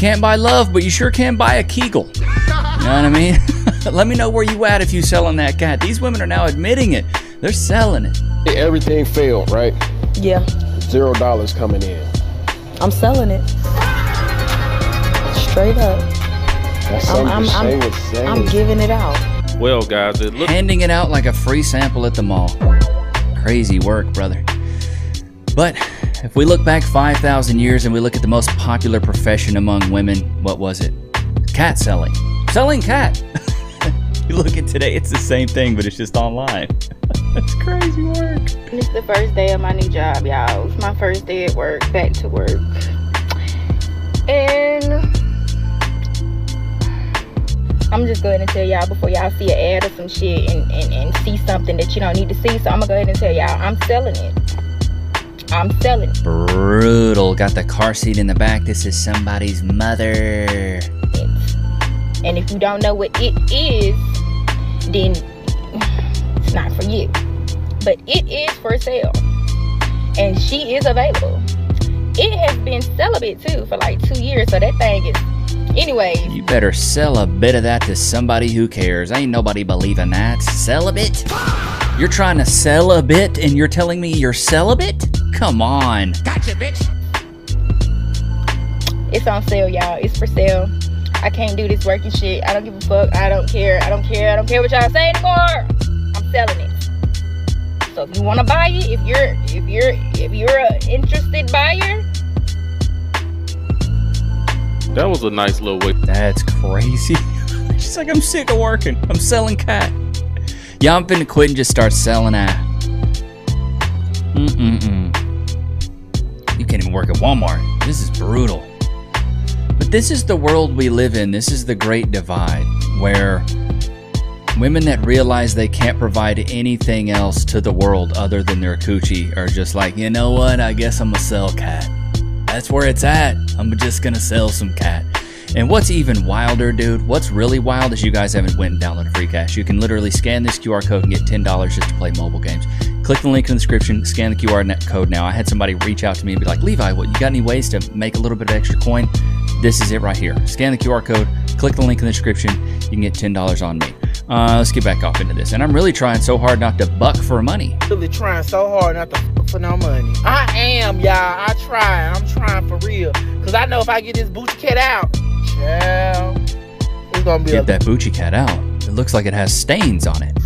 can't buy love, but you sure can buy a Kegel. You know what I mean? Let me know where you at if you selling that cat. These women are now admitting it. They're selling it. Everything failed, right? Yeah. $0 coming in. I'm selling it. Straight up. That's something I'm giving it out. Well, guys, handing it out like a free sample at the mall. Crazy work, brother. But if we look back 5,000 years and we look at the most popular profession among women, what was it? Cat selling. Selling cat. You look at today, it's the same thing, but it's just online. That's crazy work. It's the first day of my new job, y'all. It's my first day at work, back to work. And I'm just going to tell y'all before y'all see an ad or some shit and see something that you don't need to see. So I'm going to go ahead and tell y'all, I'm selling it. I'm selling it. Brutal. Got the car seat in the back. This is somebody's mother. And if you don't know what it is, then it's not for you. But it is for sale. And she is available. It has been celibate too for like 2 years. So that thing is... Anyway, you better sell a bit of that to somebody who cares. Ain't nobody believing that. Celibate? You're trying to sell a bit and you're telling me you're celibate? Come on. Gotcha, bitch. It's on sale, y'all. It's for sale. I can't do this working shit. I don't give a fuck. I don't care. I don't care what y'all say anymore. I'm selling it. So if you want to buy it, if you're an interested buyer. that was a nice little way. That's crazy. She's like, I'm sick of working. I'm selling cat. Yeah, I'm finna quit and just start selling that. You can't even work at Walmart. This is brutal. But this is the world we live in. This is the great divide where women that realize they can't provide anything else to the world other than their coochie are just like, you know what? I guess I'm gonna sell cat. That's where it's at. I'm just gonna sell some cat. And what's even wilder, dude, what's really wild is you guys haven't went and downloaded Free Cash. You can literally scan this QR code and get $10 just to play mobile games. Click the link in the description, scan the QR code now. I had somebody reach out to me and be like, Levi, what, you got any ways to make a little bit of extra coin? This is it right here. Scan the QR code, click the link in the description, you can get $10 on me. Let's get back off into this. And I'm really trying so hard not to buck for money. Really trying so hard not to fuck for no money. I am, y'all. I'm trying for real. Because I know if I get this booty cat out, child, it's going to be Get that Bucci cat out. It looks like it has stains on it.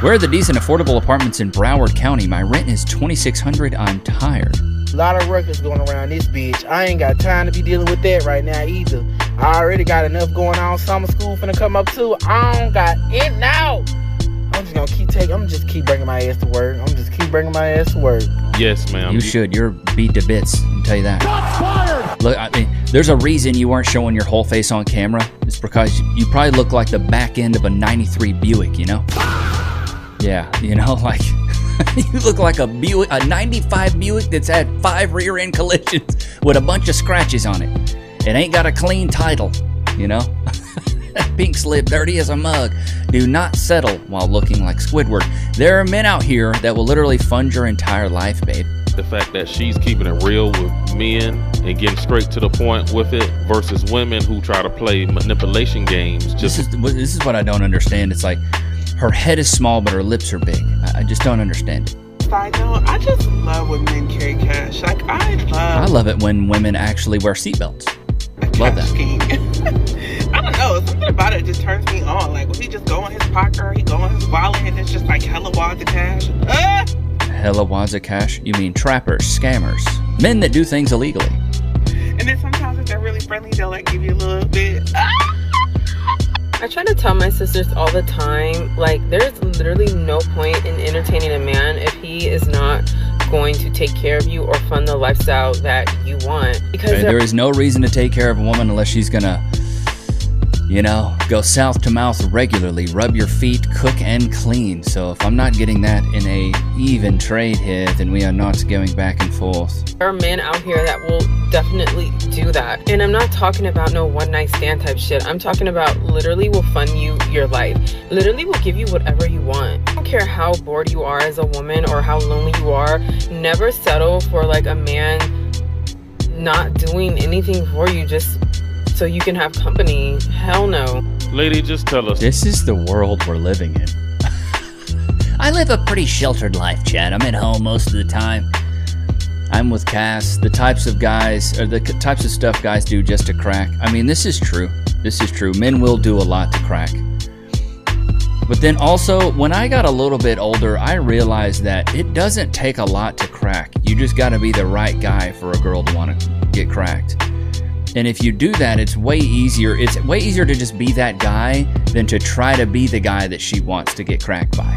Where are the decent affordable apartments in Broward County? My rent is $2,600. I'm tired. A lot of records going around this bitch. I ain't got time to be dealing with that right now either. I already got enough going on. Summer school finna come up too. I don't got it now. I'm just keep bringing my ass to work. Yes, ma'am. You should. You're beat to bits. I'll tell you that. Shots fired! Look, I mean, there's a reason you weren't showing your whole face on camera. It's because you probably look like the back end of a 93 Buick, you know? Yeah, you know, like... You look like a 95 Buick that's had 5 rear end collisions with a bunch of scratches on it. It ain't got a clean title, you know? Pink slip, dirty as a mug. Do not settle while looking like Squidward. There are men out here that will literally fund your entire life, babe. The fact that she's keeping it real with men and getting straight to the point with it versus women who try to play manipulation games. This is what I don't understand. It's like her head is small, but her lips are big. I just don't understand it. Side note, I just love when men carry cash. Like, I love it when women actually wear seatbelts. Love that. I don't know. Something about it just turns me on. Like, will he just go in his pocket or he go in his wallet and it's just like hella wads of cash? Hella wads of cash? You mean trappers, scammers, men that do things illegally. And then sometimes if they're really friendly, they'll like give you a little bit. I try to tell my sisters all the time, like, there's literally no point in entertaining a man if he is not going to take care of you or fund the lifestyle that you want. Because there is no reason to take care of a woman unless she's gonna, you know, go south to mouth regularly, rub your feet, cook and clean. So if I'm not getting that in a even trade here, then we are not going back and forth. There are men out here that will definitely do that. And I'm not talking about no one night stand type shit. I'm talking about literally will fund you your life. Literally will give you whatever you want. I don't care how bored you are as a woman or how lonely you are. Never settle for like a man not doing anything for you just so you can have company. Hell no. Lady, just tell us. This is the world we're living in. I live a pretty sheltered life, Chad. I'm at home most of the time. I'm with Cass. The types of guys, or the types of stuff guys do just to crack. I mean, this is true. This is true. Men will do a lot to crack. But then also, when I got a little bit older, I realized that it doesn't take a lot to crack. You just got to be the right guy for a girl to want to get cracked. And if you do that, it's way easier. It's way easier to just be that guy than to try to be the guy that she wants to get cracked by.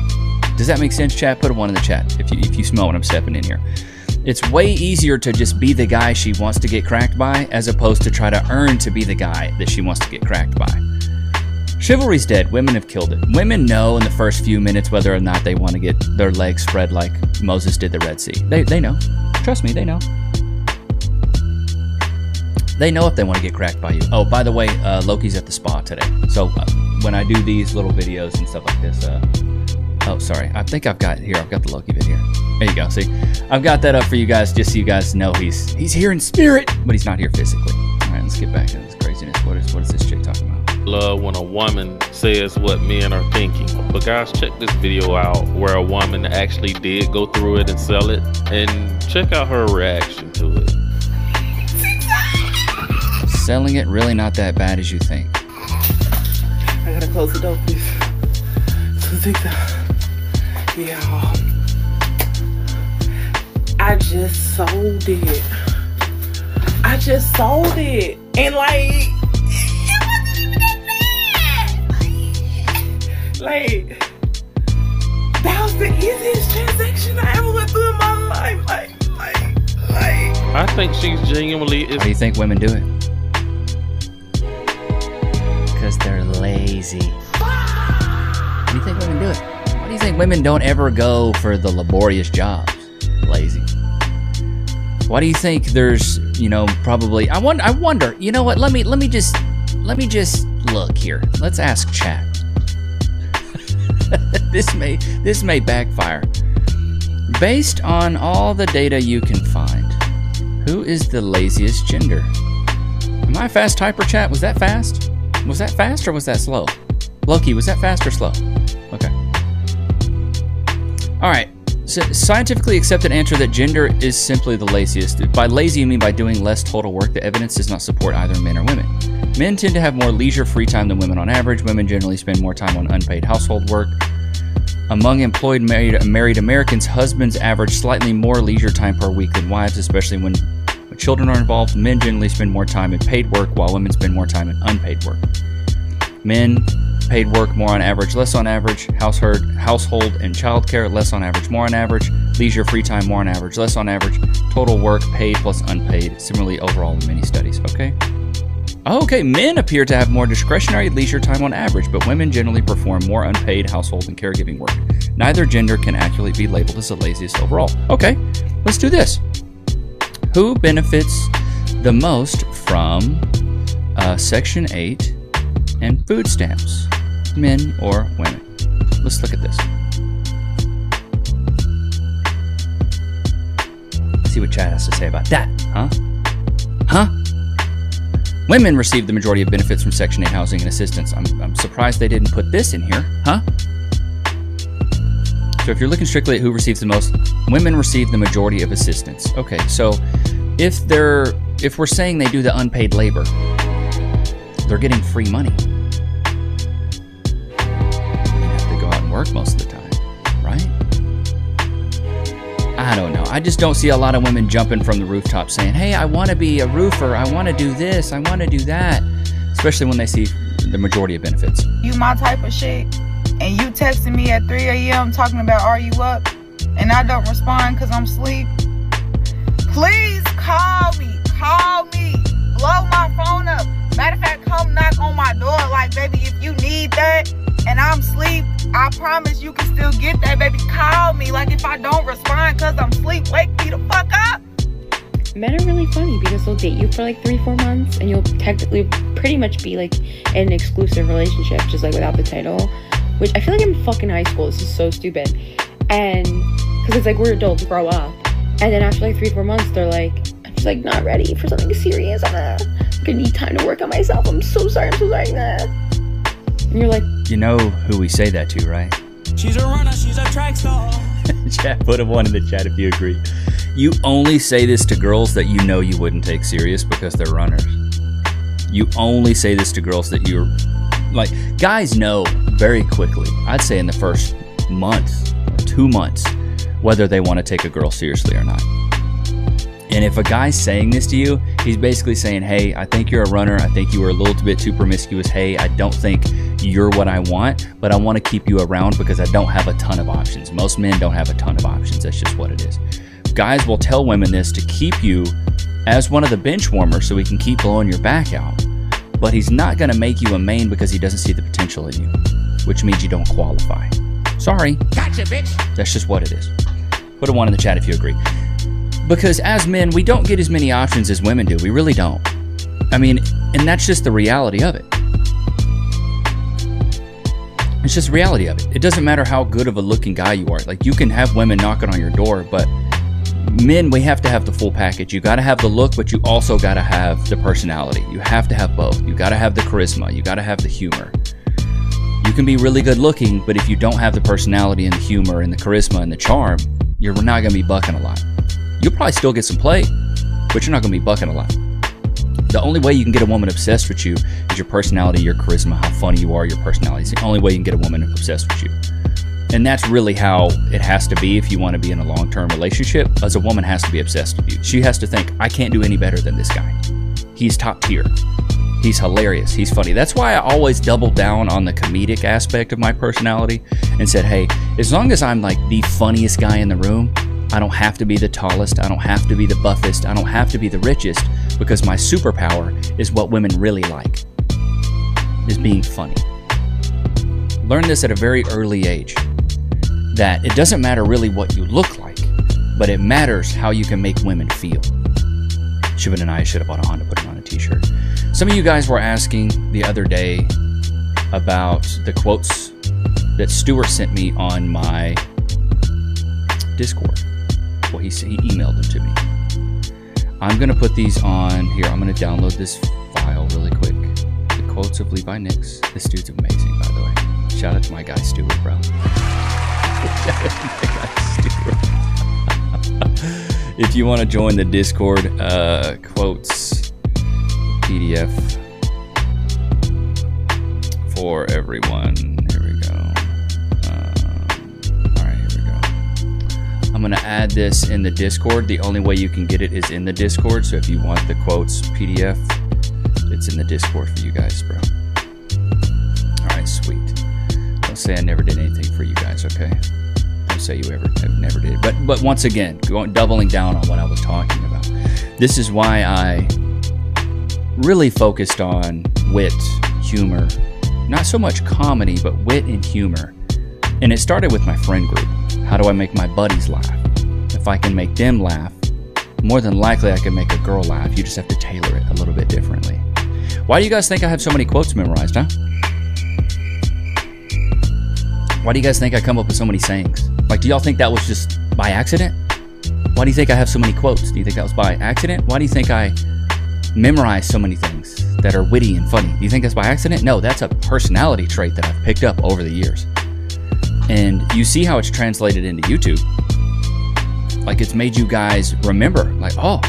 Does that make sense, chat? Put a 1 in the chat if you smell what I'm stepping in here. It's way easier to just be the guy she wants to get cracked by as opposed to try to earn to be the guy that she wants to get cracked by. Chivalry's dead. Women have killed it. Women know in the first few minutes whether or not they want to get their legs spread like Moses did the Red Sea. They know. Trust me, they know. They know if they want to get cracked by you. Oh, by the way, Loki's at the spa today. So when I do these little videos and stuff like this, oh, sorry. I think I've got the Loki video. There you go. See, I've got that up for you guys just so you guys know he's here in spirit, but he's not here physically. All right, let's get back into this craziness. What is this chick talking about? Love when a woman says what men are thinking. But guys, check this video out where a woman actually did go through it and sell it, and check out her reaction to it. Selling it really not that bad as you think. I gotta close the door, please. So take that. Yeah. I just sold it. And like, that was the easiest transaction I ever went through in my life. Like. I think she's genuinely. Why do you think women do it? Because they're lazy. Why do you think women do it? Why do you think women don't ever go for the laborious jobs? Lazy. Why do you think there's, probably? I wonder. You know what? Let me just look here. Let's ask chat. This may backfire. Based on all the data you can find, who is the laziest gender? Am I a fast typer, chat? Was that fast? Was that fast or was that slow? Loki, was that fast or slow? Okay. All right. So scientifically accepted answer that gender is simply the laziest. By lazy, you mean by doing less total work. The evidence does not support either men or women. Men tend to have more leisure free time than women on average. Women generally spend more time on unpaid household work. Among employed married Americans, husbands average slightly more leisure time per week than wives, especially when children are involved. Men generally spend more time in paid work, while women spend more time in unpaid work. Men, paid work, more on average, less on average. Household and childcare, less on average, more on average. Leisure, free time, more on average, less on average. Total work, paid plus unpaid. Similarly, overall in many studies. Okay, men appear to have more discretionary leisure time on average, but women generally perform more unpaid household and caregiving work. Neither gender can accurately be labeled as the laziest overall. Okay, let's do this. Who benefits the most from Section 8 and food stamps? Men or women? Let's look at this. See what Chad has to say about that, huh? Women receive the majority of benefits from Section 8 housing and assistance. I'm surprised they didn't put this in here, huh? So if you're looking strictly at who receives the most, women receive the majority of assistance. Okay, so if we're saying they do the unpaid labor, they're getting free money. They have to go out and work most of the time, right? I don't know. I just don't see a lot of women jumping from the rooftop saying, hey, I want to be a roofer. I want to do this. I want to do that. Especially when they see the majority of benefits. You my type of shit, and you texting me at 3 a.m. talking about are you up, and I don't respond because I'm asleep. Please call me. Blow my phone up. Matter of fact, come knock on my door. Like, baby, if you need that and I'm asleep, I promise you can still get that, baby. Call me. Like, if I don't respond because I'm asleep, wake me the fuck up. Men are really funny because they'll date you for like 3-4 months and you'll technically pretty much be like in an exclusive relationship, just like without the title, which I feel like I'm in fucking high school. This is so stupid. And because it's like we're adults, grow up. And then after like 3-4 months, they're like, I'm just like not ready for something serious. I'm gonna need time to work on myself. I'm so sorry. And you're like, you know who we say that to, right? She's a runner, she's a track star. Chat, put a 1 in the chat if you agree. You only say this to girls that you know you wouldn't take serious because they're runners. You only say this to girls that you're like, guys know very quickly, I'd say in the first month or 2 months, whether they want to take a girl seriously or not. And if a guy's saying this to you, he's basically saying, hey, I think you're a runner. I think you were a little bit too promiscuous. Hey, I don't think you're what I want, but I want to keep you around because I don't have a ton of options. Most men don't have a ton of options. That's just what it is. Guys will tell women this to keep you as one of the bench warmers so he can keep blowing your back out. But he's not going to make you a main because he doesn't see the potential in you, which means you don't qualify. Sorry. Gotcha, bitch. That's just what it is. Put a 1 in the chat if you agree. Because as men, we don't get as many options as women do. We really don't. I mean, and that's just the reality of it. It's just the reality of it. It doesn't matter how good of a looking guy you are. Like, you can have women knocking on your door, but men, we have to have the full package. You got to have the look, but you also got to have the personality. You have to have both. You got to have the charisma. You got to have the humor. You can be really good looking, but if you don't have the personality and the humor and the charisma and the charm, you're not going to be bucking a lot. You'll probably still get some play, but you're not going to be bucking a lot. The only way you can get a woman obsessed with you is your personality, your charisma, how funny you are, your personality. It's the only way you can get a woman obsessed with you. And that's really how it has to be if you want to be in a long-term relationship. As a woman has to be obsessed with you. She has to think, I can't do any better than this guy. He's top tier. He's hilarious. He's funny. That's why I always double down on the comedic aspect of my personality and said, hey, as long as I'm like the funniest guy in the room, I don't have to be the tallest. I don't have to be the buffest. I don't have to be the richest, because my superpower is what women really like, is being funny. Learn this at a very early age, that it doesn't matter really what you look like, but it matters how you can make women feel. Shivan and I should have bought a Honda, put it on a t-shirt. Some of you guys were asking the other day about the quotes that Stuart sent me on my Discord. Well, he emailed them to me. I'm going to put these on here. I'm going to download this file really quick. The quotes of Levi Nix. This dude's amazing, by the way. Shout out to my guy Stuart, bro. Shout out to my guy Stuart. If you want to join the Discord, quotes PDF for everyone. Here we go. All right, here we go. I'm going to add this in the Discord. The only way you can get it is in the Discord. So if you want the quotes PDF, it's in the Discord for you guys, bro. All right, sweet. Don't say I never did anything for you guys, okay? Don't say you never did. But once again, doubling down on what I was talking about. This is why I really focused on wit, humor, not so much comedy, but wit and humor. And it started with my friend group. How do I make my buddies laugh? If I can make them laugh, more than likely I can make a girl laugh. You just have to tailor it a little bit differently. Why do you guys think I have so many quotes memorized, huh? Why do you guys think I come up with so many sayings? Like, do y'all think that was just by accident? Why do you think I have so many quotes? Do you think that was by accident? Why do you think I memorize so many things that are witty and funny? Do you think that's by accident? No, that's a personality trait that I've picked up over the years. And you see how it's translated into YouTube. Like, it's made you guys remember, like, oh,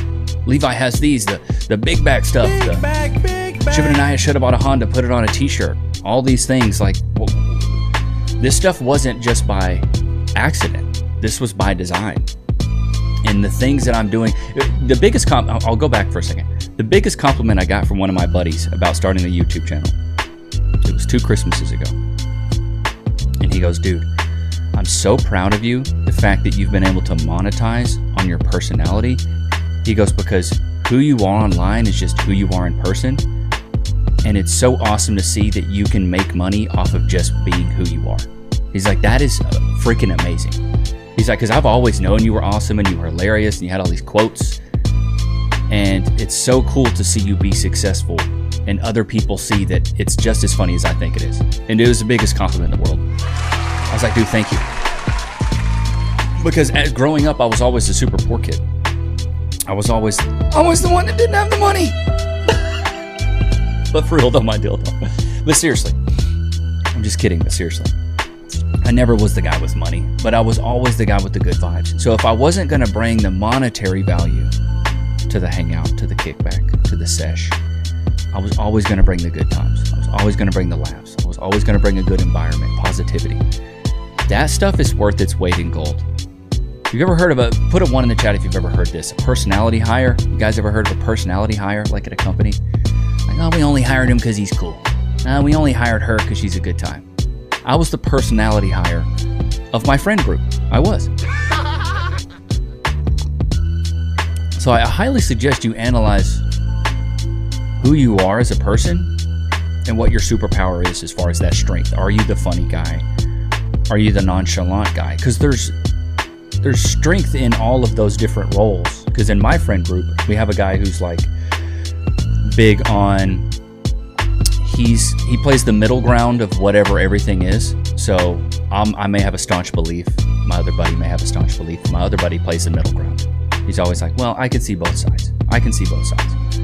Levi has these, the big back stuff. Shivan and I should have bought a Honda, put it on a t-shirt. All these things, like, well, this stuff wasn't just by accident. This was by design. And the things that I'm doing, the biggest I'll go back for a second. The biggest compliment I got from one of my buddies about starting the YouTube channel, it was 2 Christmases ago. And he goes, dude, I'm so proud of you, the fact that you've been able to monetize on your personality. He goes, because who you are online is just who you are in person. And it's so awesome to see that you can make money off of just being who you are. He's like, that is freaking amazing. He's like, because I've always known you were awesome and you were hilarious and you had all these quotes. And it's so cool to see you be successful and other people see that it's just as funny as I think it is. And it was the biggest compliment in the world. I was like, dude, thank you. Because growing up, I was always a super poor kid. I was always the one that didn't have the money. But for real though, my dildo. But seriously, I'm just kidding, but seriously. I never was the guy with money, but I was always the guy with the good vibes. So if I wasn't going to bring the monetary value to the hangout, to the kickback, to the sesh, I was always going to bring the good times. I was always going to bring the laughs. I was always going to bring a good environment, positivity. That stuff is worth its weight in gold. If you've ever heard of put a 1 in the chat if you've ever heard this, a personality hire. You guys ever heard of a personality hire, like at a company? Like, oh, we only hired him because he's cool. We only hired her because she's a good time. I was the personality hire of my friend group. I was. So I highly suggest you analyze who you are as a person and what your superpower is as far as that strength. Are you the funny guy? Are you the nonchalant guy? Because there's strength in all of those different roles. Because in my friend group, we have a guy who's like big on, he plays the middle ground of whatever everything is. So I may have a staunch belief. My other buddy may have a staunch belief. My other buddy plays the middle ground. He's always like, well, I can see both sides. I can see both sides.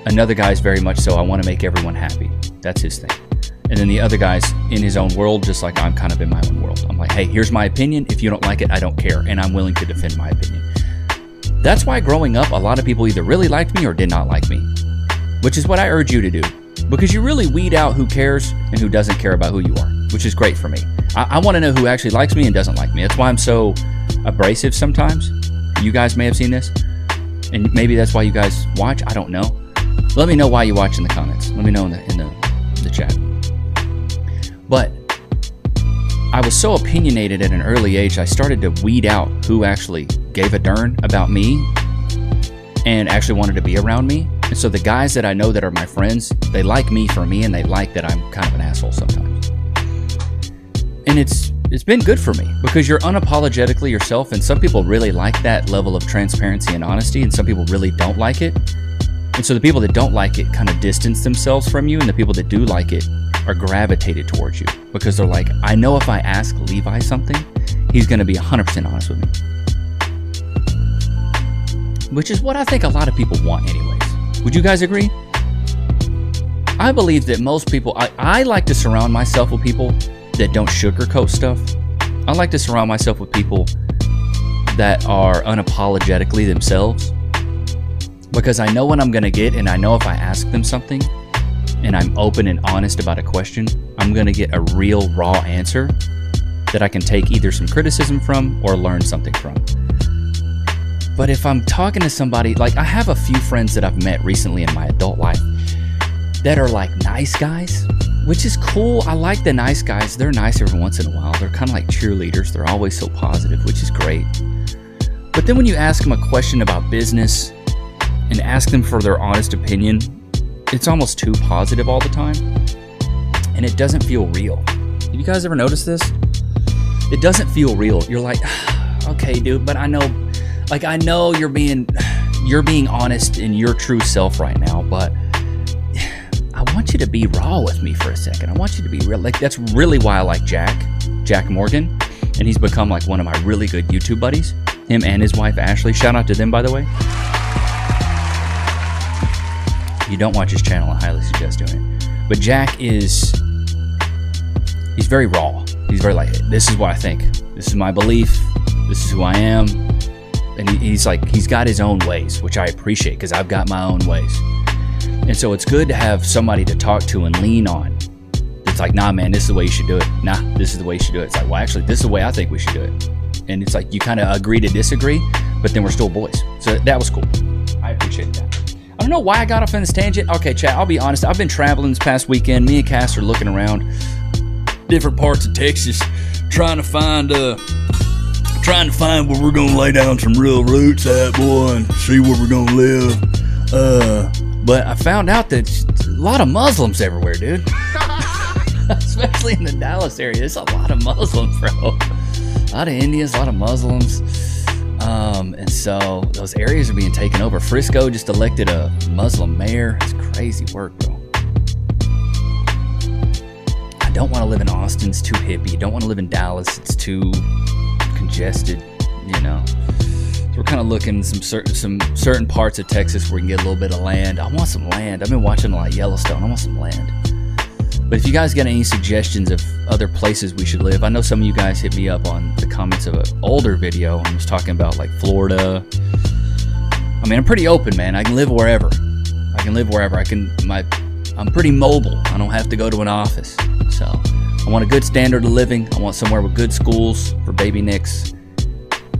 Another guy's very much so, I want to make everyone happy. That's his thing. And then the other guy's in his own world, just like I'm kind of in my own world. I'm like, hey, here's my opinion. If you don't like it, I don't care. And I'm willing to defend my opinion. That's why growing up, a lot of people either really liked me or did not like me, which is what I urge you to do. Because you really weed out who cares and who doesn't care about who you are, which is great for me. I want to know who actually likes me and doesn't like me. That's why I'm so abrasive sometimes. You guys may have seen this, and maybe that's why you guys watch. I don't know. Let me know why you watch in the comments. Let me know in the chat. But I was so opinionated at an early age, I started to weed out who actually gave a darn about me and actually wanted to be around me. And so the guys that I know that are my friends, they like me for me, and they like that I'm kind of an asshole sometimes. And it's been good for me because you're unapologetically yourself, and some people really like that level of transparency and honesty, and some people really don't like it. And so the people that don't like it kind of distance themselves from you, and the people that do like it are gravitated towards you because they're like, I know if I ask Levi something, he's going to be 100% honest with me. Which is what I think a lot of people want anyways. Would you guys agree? I believe that most people, I like to surround myself with people that don't sugarcoat stuff. I like to surround myself with people that are unapologetically themselves, because I know what I'm going to get, and I know if I ask them something and I'm open and honest about a question, I'm going to get a real raw answer that I can take either some criticism from or learn something from. But if I'm talking to somebody, like I have a few friends that I've met recently in my adult life that are like nice guys, which is cool. I like the nice guys. They're nice every once in a while. They're kind of like cheerleaders. They're always so positive, which is great. But then when you ask them a question about business and ask them for their honest opinion, it's almost too positive all the time. And it doesn't feel real. Have you guys ever noticed this? It doesn't feel real. You're like, okay, dude, but I know you're being honest in your true self right now, but I want you to be raw with me for a second. I want you to be real. Like, that's really why I like Jack Morgan, and he's become like one of my really good YouTube buddies. Him and his wife Ashley. Shout out to them, by the way. If you don't watch his channel, I highly suggest doing it. But Jack he's very raw. He's very like, this is what I think. This is my belief. This is who I am. And he's got his own ways, which I appreciate because I've got my own ways. And so it's good to have somebody to talk to and lean on. It's like, nah, man, this is the way you should do it. Nah, this is the way you should do it. It's like, well, actually, this is the way I think we should do it. And it's like, you kind of agree to disagree, but then we're still boys. So that was cool. I appreciate that. I don't know why I got off on this tangent. Okay, chat, I'll be honest. I've been traveling this past weekend. Me and Cass are looking around different parts of Texas, trying to find where we're gonna lay down some real roots at, boy, and see where we're gonna live. But I found out that a lot of Muslims everywhere, dude. Especially in the Dallas area. There's a lot of Muslims, bro. A lot of Indians, a lot of Muslims. And so those areas are being taken over. Frisco just elected a Muslim mayor. It's crazy work, bro. I don't want to live in Austin. It's too hippie. Don't want to live in Dallas. It's too congested, you know. So we're kind of looking some certain parts of Texas where we can get a little bit of land. I want some land. I've been watching a lot of Yellowstone. I want some land. But if you guys got any suggestions of other places we should live, I know some of you guys hit me up on the comments of an older video. I was talking about like Florida. I mean, I'm pretty open, man. I can live wherever. I'm pretty mobile. I don't have to go to an office. So I want a good standard of living. I want somewhere with good schools for baby Nicks.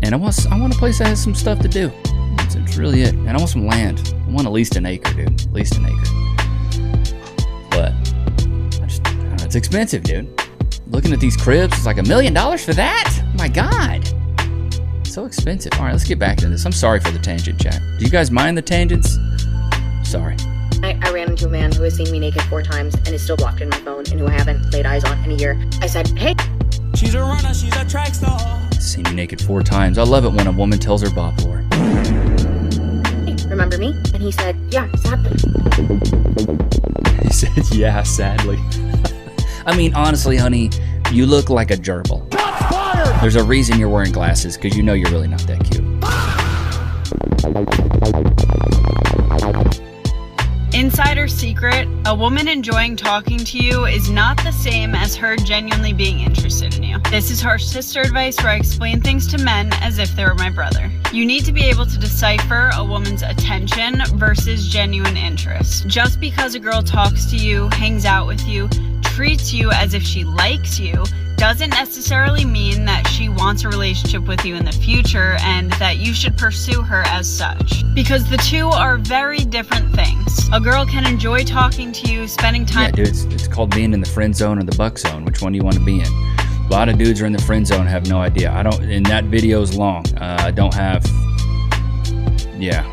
And I want a place that has some stuff to do. That's really it. And I want some land. I want at least an acre, dude. At least an acre. But it's expensive, dude. Looking at these cribs, it's like $1 million for that? Oh my God. So expensive. All right, let's get back into this. I'm sorry for the tangent, chat. Do you guys mind the tangents? Sorry. I ran into a man who has seen me naked 4 times and is still blocked in my phone and who I haven't laid eyes on in a year. I said, hey. She's a runner, she's a track star. Seen me naked 4 times. I love it when a woman tells her Bob lore. Hey, remember me? And he said, yeah, sadly. He said, yeah, sadly. I mean, honestly, honey, you look like a gerbil. There's a reason you're wearing glasses, because you know you're really not that cute. Insider secret, a woman enjoying talking to you is not the same as her genuinely being interested in you. This is her sister advice where I explain things to men as if they were my brother. You need to be able to decipher a woman's attention versus genuine interest. Just because a girl talks to you, hangs out with you, treats you as if she likes you, doesn't necessarily mean that she wants a relationship with you in the future and that you should pursue her as such. Because the two are very different things. A girl can enjoy talking to you, spending time... Yeah, dude, it's called being in the friend zone or the buck zone. Which one do you want to be in? A lot of dudes are in the friend zone, have no idea. And that video's long. I don't have... Yeah,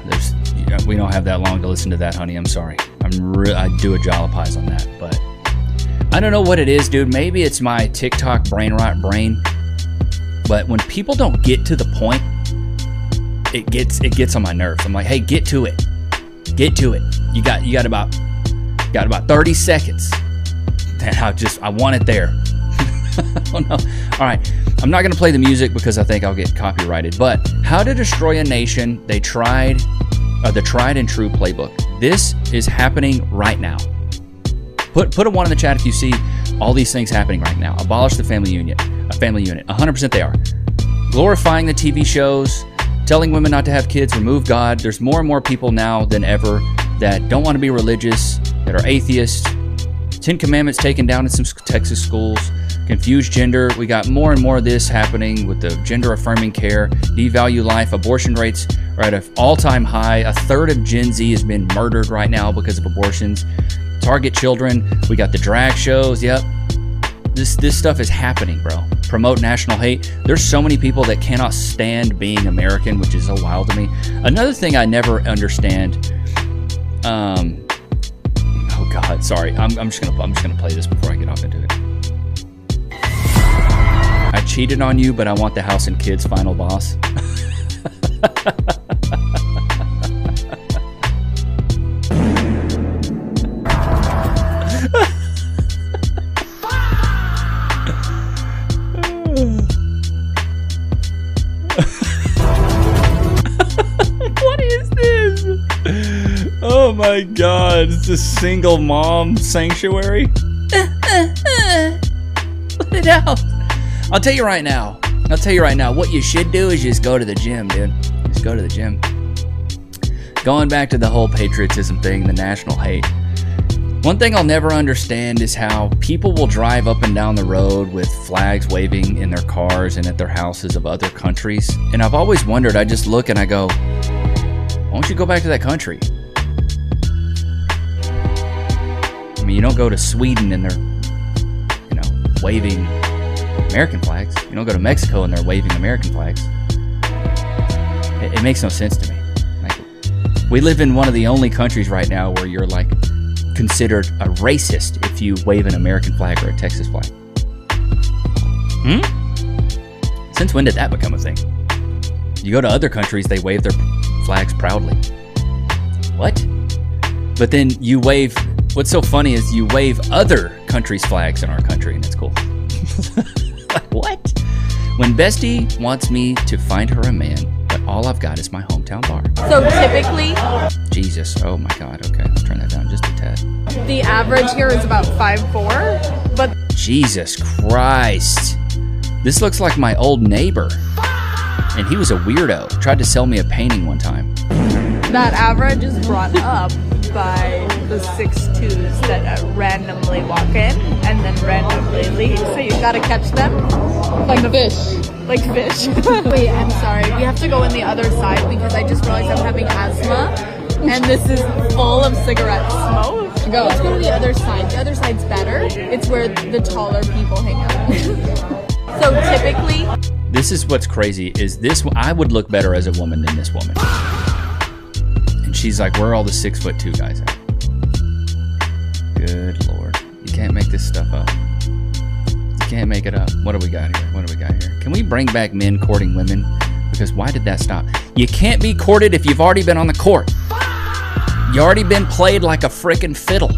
we don't have that long to listen to that, honey. I'm sorry. I do a jollipies on that, but... I don't know what it is, dude. Maybe it's my TikTok brain rot brain. But when people don't get to the point, it gets on my nerves. I'm like, hey, get to it. Get to it. You got about 30 seconds. And I want it there. Oh no. All right. I'm not gonna play the music because I think I'll get copyrighted. But How to Destroy a Nation. The tried and true playbook. This is happening right now. Put a 1 in the chat if you see all these things happening right now. Abolish the family unit. 100% they are. Glorifying the TV shows, telling women not to have kids, remove God. There's more and more people now than ever that don't want to be religious, that are atheists. 10 Commandments taken down in some Texas schools. Confused gender. We got more and more of this happening with the gender-affirming care. Devalue life. Abortion rates are at an all-time high. 1/3 of Gen Z has been murdered right now because of abortions. Target children. We got the drag shows. Yep. This stuff is happening, bro. Promote national hate. There's so many people that cannot stand being American, which is so wild to me. Another thing I never understand. Oh God, sorry. I'm just gonna play this before I get off into it. I cheated on you, but I want the house and kids final boss. What is this? Oh my God, it's a single mom sanctuary. Let it out. I'll tell you right now, what you should do is just go to the gym, dude. Just go to the gym. Going back to the whole patriotism thing, the national hate. One thing I'll never understand is how people will drive up and down the road with flags waving in their cars and at their houses of other countries. And I've always wondered, I just look and I go, why don't you go back to that country? I mean, you don't go to Sweden and they're, waving American flags. You don't go to Mexico and they're waving American flags. It makes no sense to me. Like, we live in one of the only countries right now where you're considered a racist if you wave an American flag or a Texas flag. Since when did that become a thing? You go to other countries, they wave their flags proudly. What? But then you wave... What's so funny is you wave other countries' flags in our country, and it's cool. What? When Bestie wants me to find her a man, but but all I've got is my hometown bar. So typically, Jesus, oh my God, okay, let's turn that down just a tad. the average here is about 5'4", but Jesus Christ. This looks like my old neighbor. And he was a weirdo. Tried to sell me a painting one time. that average is brought up by the 6'2" that randomly walk in and then randomly leave. So you gotta catch them. Like fish. Like fish. Wait, I'm sorry. We have to go in the other side because I just realized I'm having asthma and this is full of cigarette smoke. Go. Let's go to the other side. The other side's better. It's where the taller people hang out. So typically... This is what's crazy, is this, I would look better as a woman than this woman. And she's like, where are all the 6'2" guys at? Good Lord. You can't make this stuff up. You can't make it up. What do we got here? What do we got here? Can we bring back men courting women? Because why did that stop? You can't be courted if you've already been on the court. You already been played like a frickin' fiddle.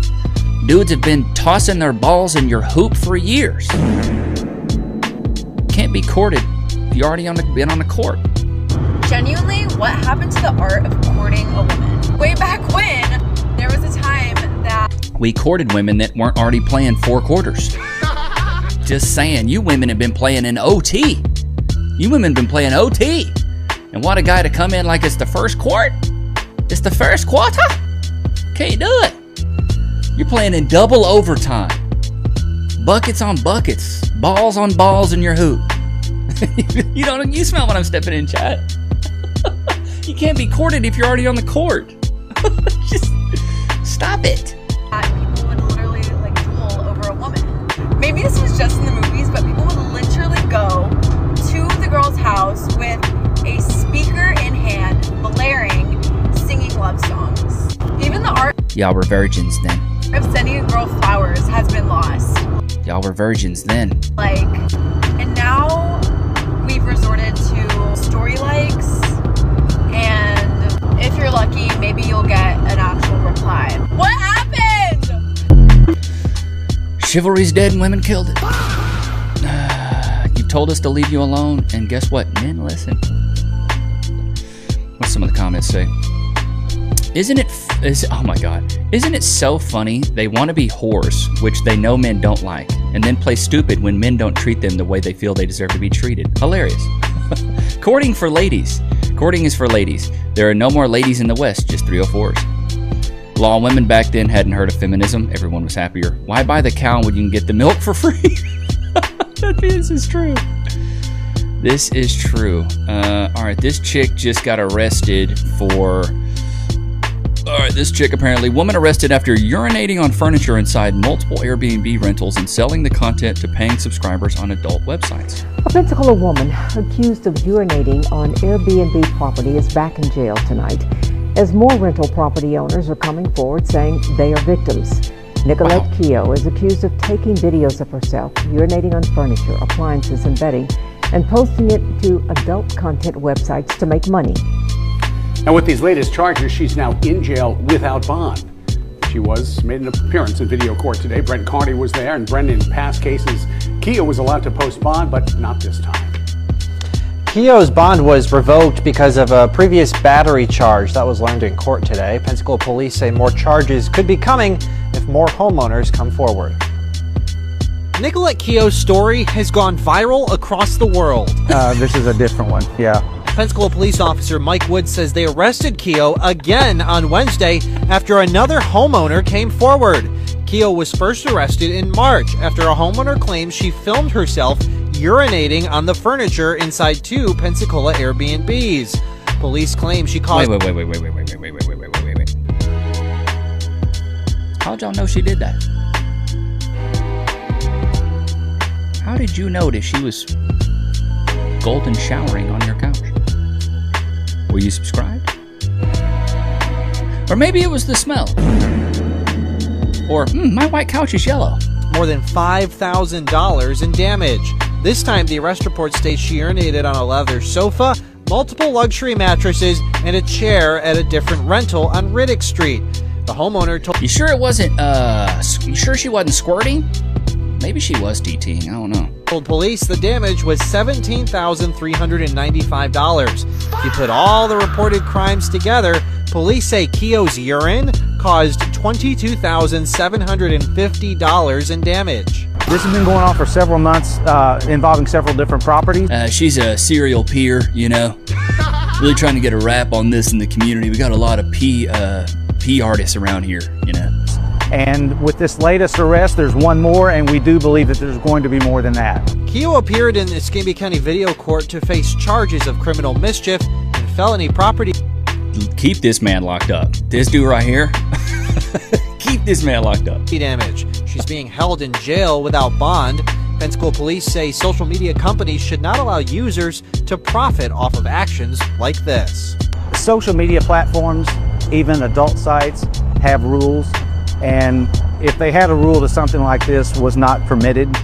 Dudes have been tossing their balls in your hoop for years. Can't be courted if you already been on the court. Genuinely, what happened to the art of courting a woman? Way back when, there was a time that... We courted women that weren't already playing 4 quarters. Just saying, you women have been playing in OT. You women have been playing OT. And want a guy to come in like it's the first quart? It's the first quarter? Can't do it. You're playing in double overtime. Buckets on buckets. Balls on balls in your hoop. You smell what I'm stepping in, chat. You can't be courted if you're already on the court. Just stop it. People would literally like duel over a woman. Maybe this was just in the movies, but people would literally go to the girl's house with a speaker in hand, blaring, singing love songs. Even the art Y'all were virgins then. of sending a girl flowers has been lost. Y'all were virgins then. Like, and now we've resorted to story likes, and if you're lucky, maybe you'll get an actual reply. What happened? Chivalry's dead and women killed it. You told us to leave you alone, and guess what? Men listen. What some of the comments say? Oh my God. Isn't it so funny? They want to be whores, which they know men don't like, and then play stupid when men don't treat them the way they feel they deserve to be treated. Hilarious. Courting for ladies. Courting is for ladies. There are no more ladies in the West, just 304s. Law women back then hadn't heard of feminism. Everyone was happier. Why buy the cow when you can get the milk for free? This is true. This is true. Alright, this chick just got arrested for... Alright, this chick apparently, woman arrested after urinating on furniture inside multiple Airbnb rentals and selling the content to paying subscribers on adult websites. A Pensacola woman accused of urinating on Airbnb property is back in jail tonight as more rental property owners are coming forward saying they are victims. Nicolette Keogh is accused of taking videos of herself urinating on furniture, appliances, and bedding and posting it to adult content websites to make money. Now, with these latest charges, she's now in jail without bond. She made an appearance in video court today. Brent Carney was there, and Brent, in past cases, Keogh was allowed to post bond, but not this time. Keogh's bond was revoked because of a previous battery charge. That was learned in court today. Pensacola police say more charges could be coming if more homeowners come forward. Nicolette Keogh's story has gone viral across the world. This is a different one, yeah. Pensacola police officer Mike Wood says they arrested Keogh again on Wednesday after another homeowner came forward. Keogh was first arrested in March after a homeowner claims she filmed herself urinating on the furniture inside 2 Pensacola Airbnbs. Police claim she caused... Wait. How'd y'all know she did that? How did you know that she was golden showering on your couch? Were you subscribed? Or maybe it was the smell. Or, my white couch is yellow. More than $5,000 in damage. This time, the arrest report states she urinated on a leather sofa, multiple luxury mattresses, and a chair at a different rental on Riddick Street. The homeowner told... You sure it wasn't, you sure she wasn't squirting? Maybe she was DTing, I don't know. Told police the damage was $17,395. If you put all the reported crimes together, police say Keogh's urine caused $22,750 in damage. This has been going on for several months, involving several different properties. She's a serial peer, you know. Really trying to get a rap on this in the community. We got a lot of P artists around here, you know. And with this latest arrest, there's one more, and we do believe that there's going to be more than that. Keogh appeared in the Escambia County video court to face charges of criminal mischief and felony property. Keep this man locked up. This dude right here, keep this man locked up. Damage. She's being held in jail without bond. Pensacola police say social media companies should not allow users to profit off of actions like this. Social media platforms, even adult sites, have rules. And if they had a rule that something like this was not permitted,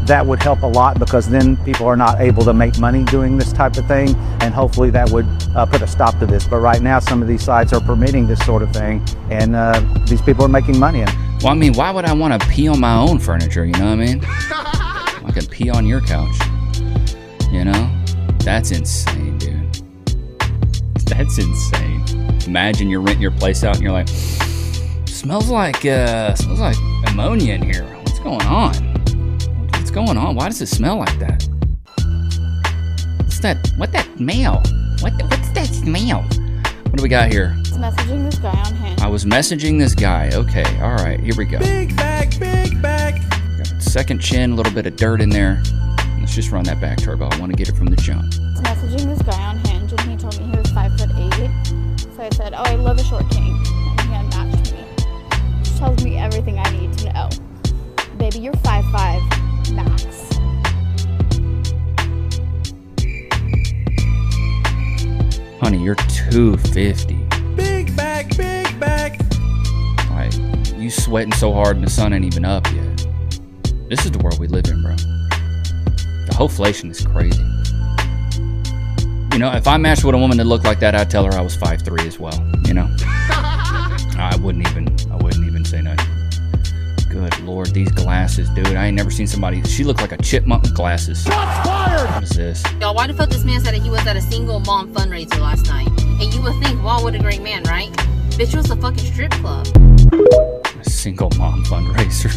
that would help a lot, because then people are not able to make money doing this type of thing, and hopefully that would put a stop to this. But right now, some of these sites are permitting this sort of thing, and these people are making money in it. Well, I mean, why would I want to pee on my own furniture, you know what I mean? I can pee on your couch, you know? That's insane, dude. That's insane. Imagine you're renting your place out and you're like, smells like ammonia in here. What's going on? What's going on? Why does it smell like that? What's that smell? What's that smell? What do we got here? I was messaging this guy on Hinge. I was messaging this guy. Okay, all right, here we go. Big bag, big bag. Got a second chin, a little bit of dirt in there. Let's just run that back, Turbo. I want to get it from the jump. I was messaging this guy on Hinge, and he told me he was 5'8". So I said, "Oh, I love a short king," and he unmatched me. Which tells me everything I need to know. Baby, you're 5'5", max. Honey, you're 250. Big bag, big bag. Like, you sweating so hard and the sun ain't even up yet. This is the world we live in, bro. The whole inflation is crazy. You know, if I matched with a woman that looked like that, I'd tell her I was 5'3" as well, you know? I wouldn't even say nothing. Good Lord, these glasses, dude. I ain't never seen somebody. She looked like a chipmunk with glasses. Shots fired! What is this? Y'all, why the fuck this man said that he was at a single mom fundraiser last night? And you would think, wow, what a great man, right? Bitch, it was a fucking strip club. A single mom fundraiser.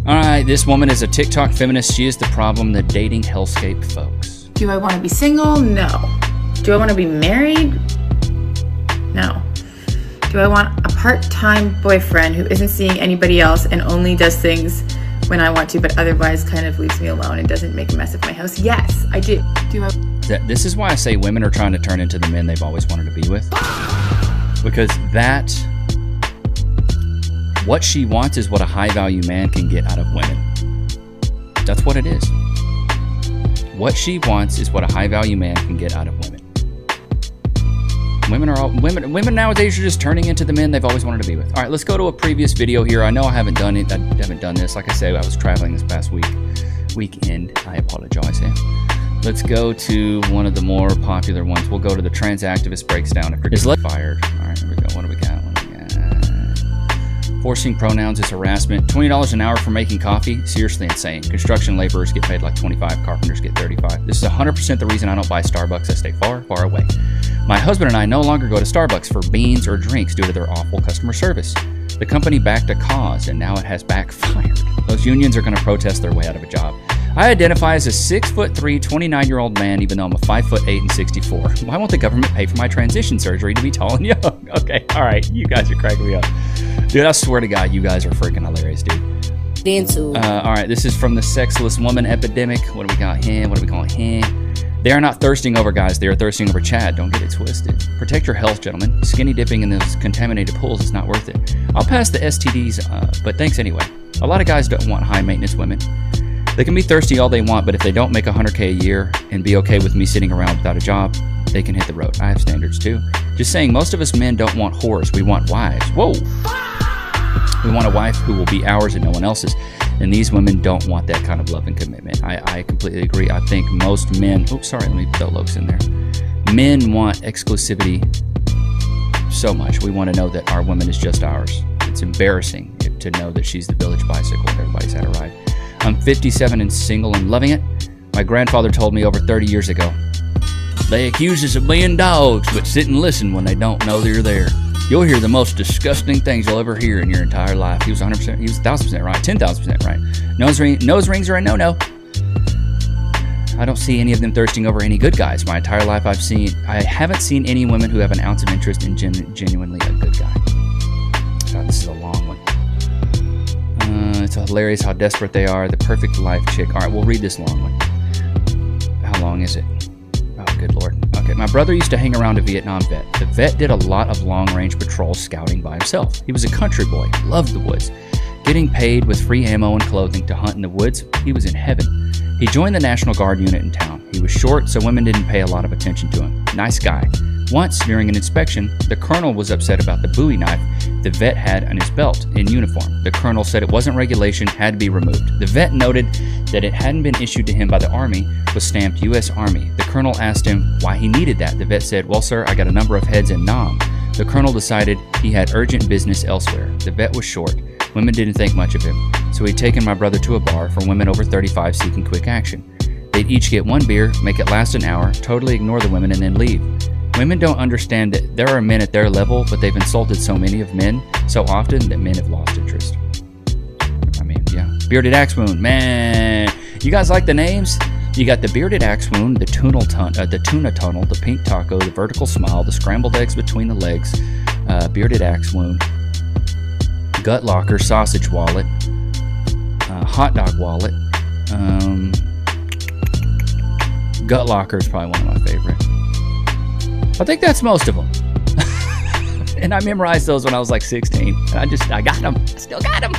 Alright, this woman is a TikTok feminist. She is the problem, the dating hellscape, folks. Do I want to be single? No. Do I want to be married? No. Do I want a part-time boyfriend who isn't seeing anybody else and only does things when I want to, but otherwise kind of leaves me alone and doesn't make a mess of my house? Yes, I do. This is why I say women are trying to turn into the men they've always wanted to be with. Because what she wants is what a high-value man can get out of women. That's what it is. What she wants is what a high-value man can get out of women. Women nowadays are just turning into the men they've always wanted to be with. All right, let's go to a previous video here. I know I haven't done it. I haven't done this. Like I say, I was traveling this past weekend. I apologize. Let's go to one of the more popular ones. We'll go to the trans activist breaks down if you're fired. All right, here we go. What do we got? Forcing pronouns is harassment. $20 an hour for making coffee? Seriously insane. Construction laborers get paid like 25. Carpenters get 35. This is 100% the reason I don't buy Starbucks. I stay far, far away. My husband and I no longer go to Starbucks for beans or drinks due to their awful customer service. The company backed a cause, and now it has backfired. Those unions are going to protest their way out of a job. I identify as a 6'3", 29-year-old man, even though I'm a 5'8" and 64. Why won't the government pay for my transition surgery to be tall and young? Okay, all right, you guys are cracking me up. Dude, I swear to God, you guys are freaking hilarious, dude. All right, this is from the Sexless Woman Epidemic. What do we got here? What do we call it here? They are not thirsting over guys. They are thirsting over Chad. Don't get it twisted. Protect your health, gentlemen. Skinny dipping in those contaminated pools is not worth it. I'll pass the STDs, but thanks anyway. A lot of guys don't want high-maintenance women. They can be thirsty all they want, but if they don't make $100K a year and be okay with me sitting around without a job, they can hit the road. I have standards too. Just saying, most of us men don't want whores. We want wives. Whoa! We want a wife who will be ours and no one else's. And these women don't want that kind of love and commitment. I completely agree. I think most men... Oops, sorry, let me throw Lokes in there. Men want exclusivity so much. We want to know that our woman is just ours. It's embarrassing to know that she's the village bicycle and everybody's had a ride. I'm 57 and single and loving it. My grandfather told me over 30 years ago, they accuse us of being dogs, but sit and listen when they don't know they're there. You'll hear the most disgusting things you'll ever hear in your entire life. He was 100%, he was 1,000% right, 10,000% right. Nose rings are a no-no. I don't see any of them thirsting over any good guys. My entire life I haven't seen any women who have an ounce of interest in genuinely a good guy. God, this is a long one. It's hilarious how desperate they are. The perfect life chick. All right, we'll read this long one. How long is it? Oh, good Lord. Okay, my brother used to hang around a Vietnam vet. The vet did a lot of long-range patrols scouting by himself. He was a country boy, loved the woods. Getting paid with free ammo and clothing to hunt in the woods, he was in heaven. He joined the National Guard unit in town. He was short, so women didn't pay a lot of attention to him. Nice guy. Once, during an inspection, the colonel was upset about the Bowie knife the vet had on his belt in uniform. The colonel said it wasn't regulation, had to be removed. The vet noted that it hadn't been issued to him by the Army, was stamped U.S. Army. The colonel asked him why he needed that. The vet said, well, sir, I got a number of heads in Nam. The colonel decided he had urgent business elsewhere. The vet was short. Women didn't think much of him, so he'd taken my brother to a bar for women over 35 seeking quick action. They'd each get one beer, make it last an hour, totally ignore the women, and then leave. Women don't understand that there are men at their level, but they've insulted so many of men so often that men have lost interest. I mean, yeah. Bearded Axe Wound, man. You guys like the names? You got the Bearded Axe Wound, the tuna tunnel, the pink taco, the vertical smile, the scrambled eggs between the legs, Bearded Axe Wound, Gut Locker, Sausage Wallet, Hot Dog Wallet. Gut Locker is probably one of my favorite. I think that's most of them. And I memorized those when I was like 16. And I got them. I still got them.